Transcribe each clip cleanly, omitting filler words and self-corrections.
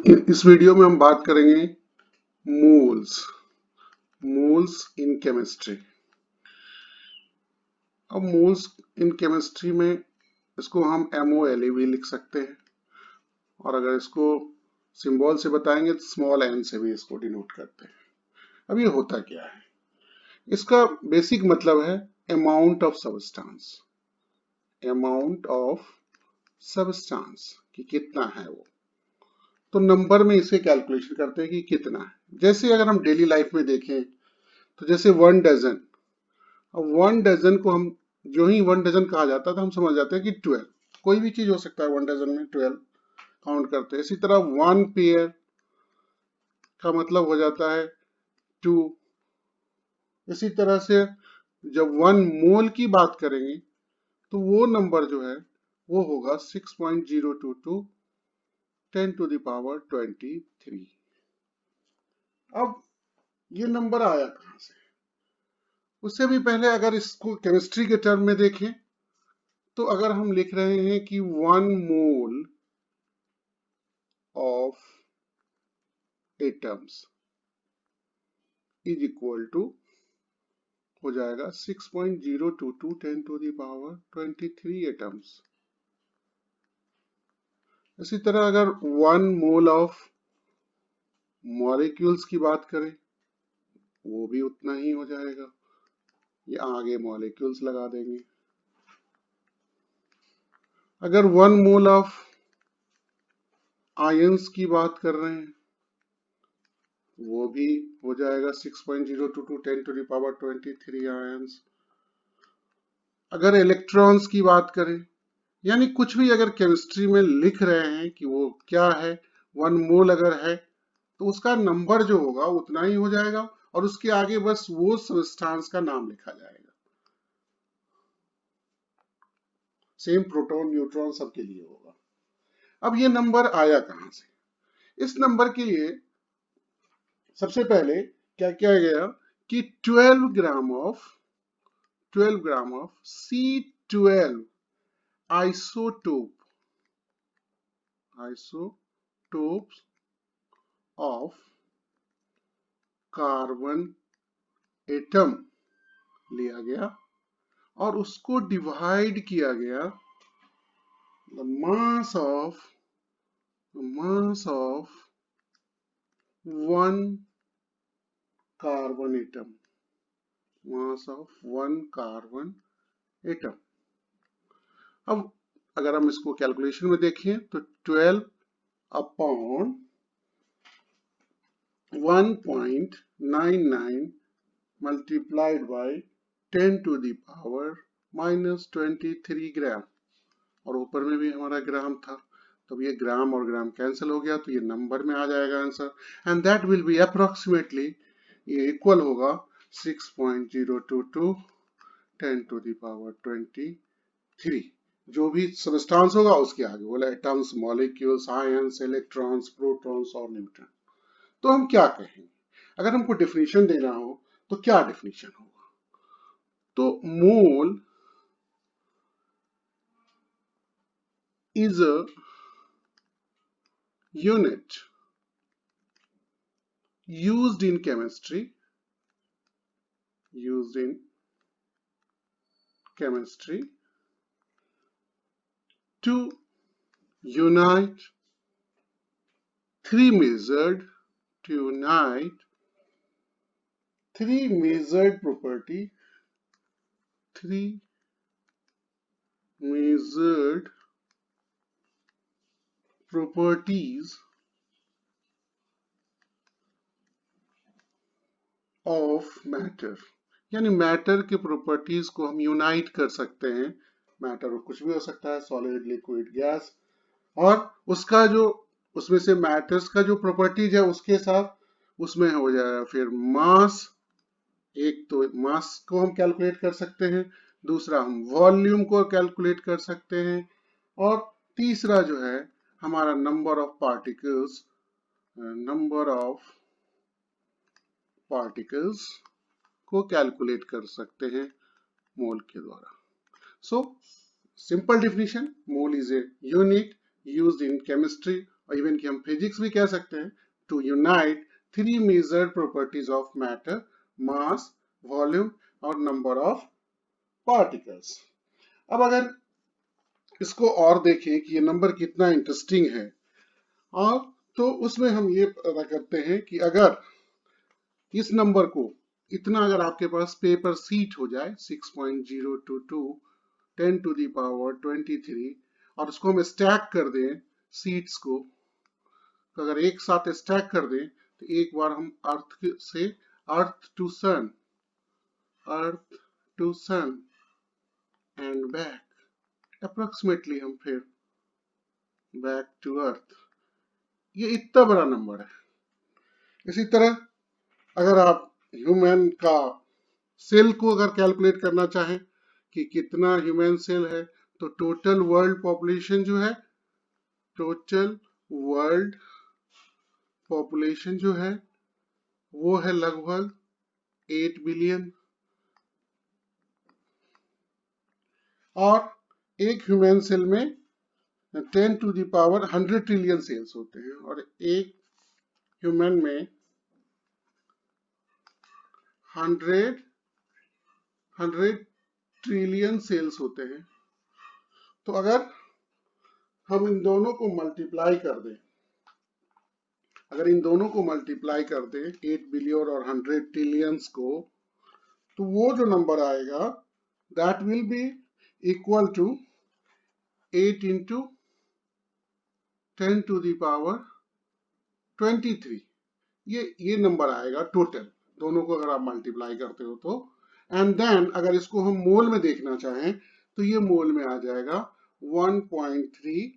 इस वीडियो में हम बात करेंगे मोल्स इन केमिस्ट्री। अब मोल्स इन केमिस्ट्री में इसको हम MOLE भी लिख सकते हैं, और अगर इसको सिंबल से बताएंगे तो स्मॉल n से भी इसको डिनोट करते हैं। अब ये होता क्या है, इसका बेसिक मतलब है अमाउंट ऑफ सब्सटेंस कि कितना है वो। तो नंबर में इसे कैलकुलेशन करते हैं कि कितना है। जैसे अगर हम डेली लाइफ में देखें तो जैसे 1 डजन, अब 1 डजन को हम जो ही 1 डजन कहा जाता है तो हम समझ जाते हैं कि 12, कोई भी चीज हो सकता है 1 डजन में 12 काउंट करते हैं। इसी तरह 1 पेयर का मतलब हो जाता है 2। इसी तरह से जब 1 मोल की बात करेंगे तो वो नंबर जो है वो होगा 6.022 10 to the power 23। अब ये नंबर आया कहां से? उससे भी पहले अगर इसको केमिस्ट्री के टर्म में देखें तो अगर हम लिख रहे हैं कि 1 mole of atoms is equal to हो जाएगा 6.022 10 to the power 23 एटम्स। इसी तरह अगर 1 मोल ऑफ मॉलिक्यूल्स की बात करें वो भी उतना ही हो जाएगा, ये आगे मॉलिक्यूल्स लगा देंगे। अगर 1 मोल ऑफ आयंस की बात कर रहे हैं वो भी हो जाएगा 6.022 10 to the power 23 आयंस। अगर इलेक्ट्रॉन्स की बात करें, यानी कुछ भी अगर केमिस्ट्री में लिख रहे हैं कि वो क्या है, 1 मोल अगर है तो उसका नंबर जो होगा उतना ही हो जाएगा, और उसके आगे बस वो सब्सटेंस का नाम लिखा जाएगा। सेम प्रोटॉन न्यूट्रॉन सबके लिए होगा। अब ये नंबर आया कहां से? इस नंबर के लिए सबसे पहले क्या किया गया कि 12 gram of C12 isotopes of carbon atom लिया गया और उसको डिवाइड किया गया the mass of 1 carbon atom. अब अगर हम इसको कैलकुलेशन में देखें तो 12 upon 1.99 multiplied by 10 to the power -23 ग्राम, और ऊपर में भी हमारा ग्राम था, तो ये ग्राम और ग्राम कैंसिल हो गया तो ये नंबर में आ जाएगा answer, and that will B approximately ये इक्वल होगा 6.022 10 to the power 23। जो भी सब्सटेंस होगा उसके आगे बोला atoms, molecules, ions, electrons, protons और न्यूट्रॉन। तो हम क्या कहेंगे अगर हमको डेफिनेशन देना हो तो क्या डेफिनेशन होगा? तो मोल is a unit used in chemistry to unite three measured properties of matter, यानी मैटर के प्रॉपर्टीज को हम यूनाइट कर सकते हैं। मैटर कुछ भी हो सकता है, सॉलिड, लिक्विड, गैस, और उसका जो उसमें से मैटर्स का जो प्रॉपर्टीज है उसके साथ उसमें हो जाएगा फिर मास। एक तो मास को हम कैलकुलेट कर सकते हैं, दूसरा हम वॉल्यूम को कैलकुलेट कर सकते हैं, और तीसरा जो है हमारा नंबर ऑफ पार्टिकल्स को कैलकुलेट कर सकते हैं मोल के द्वारा। So simple definition, mole is a unit used in chemistry even कि हम फिजिक्स भी कह सकते हैं, to unite three measured properties of matter, mass, volume और नंबर ऑफ पार्टिकल्स। अब अगर इसको और देखें कि ये नंबर कितना इंटरेस्टिंग है, और तो उसमें हम ये पता करते हैं कि अगर इस नंबर को इतना, अगर आपके पास पेपर सीट हो जाए 6.022 10 टू दी पावर 23, और उसको हम स्टैक कर दें सीट्स को, तो अगर एक साथ स्टैक कर दें तो एक बार हम अर्थ से earth to sun and back, approximately हम फिर बैक टू अर्थ, ये इतना बड़ा नंबर है। इसी तरह अगर आप ह्यूमन का सेल को अगर कैलकुलेट करना चाहें कि कितना ह्यूमन सेल है, तो टोटल वर्ल्ड पॉपुलेशन जो है, टोटल वर्ल्ड पॉपुलेशन जो है वो है लगभग 8 बिलियन, और एक ह्यूमन सेल में 10 to the power 100 trillion cells होते हैं, और एक ह्यूमन में 100 ट्रिलियन सेल्स होते हैं। तो अगर हम इन दोनों को मल्टीप्लाई कर दें, अगर इन दोनों को मल्टीप्लाई कर दें 8 बिलियन और 100 ट्रिलियंस को, तो वो जो नंबर आएगा that will be equal to 8 into 10 to the power 23। ये नंबर आएगा टोटल, दोनों को अगर आप मल्टीप्लाई करते हो तो। एंड देन अगर इसको हम मोल में देखना चाहें तो ये मोल में आ जाएगा 1.3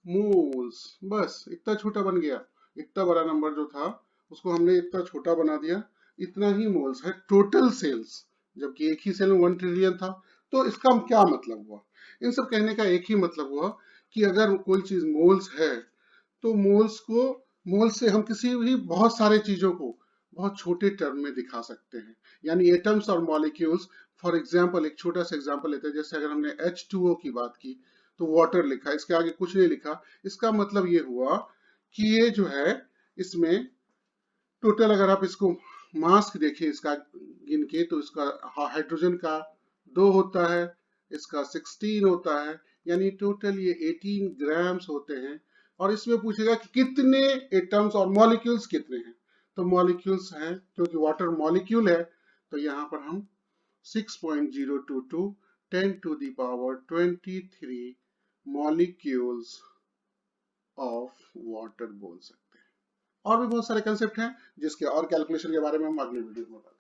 मोल्स। बस इतना छोटा बन गया, इतना बड़ा नंबर जो था उसको हमने इतना छोटा बना दिया, इतना ही मोल्स है टोटल सेल्स, जबकि एक ही सेल में 1 ट्रिलियन था। तो इसका क्या मतलब हुआ? इन सब कहने का एक ही मतलब हुआ कि अगर कोई चीज मोल्स है तो मोल्स से हम किसी भी बहुत सारे चीजों को बहुत छोटे टर्म में दिखा सकते हैं, यानी एटम्स और मॉलिक्यूल्स। फॉर एग्जांपल एक छोटा सा एग्जांपल लेते हैं, जैसे अगर हमने H2O की बात की तो वाटर लिखा, इसके आगे कुछ नहीं लिखा। इसका मतलब ये हुआ कि ये जो है इसमें टोटल, अगर आप इसको मास देखें इसका गिन के, तो इसका हाइड्रोजन का 2 होता है, इसका 16 होता है, यानी टोटल ये 18 ग्राम्स होते हैं। और इसमें पूछेगा कि कितने एटम्स और मॉलिक्यूल्स कितने हैं, तो मॉलिक्यूल्स हैं, क्योंकि वाटर मॉलिक्यूल है, तो यहाँ पर हम 6.022 10 to the power 23 molecules of water बोल सकते हैं। और भी बहुत सारे कंसेप्ट हैं जिसके और कैलकुलेशन के बारे में हम अगले वीडियो में बताएंगे।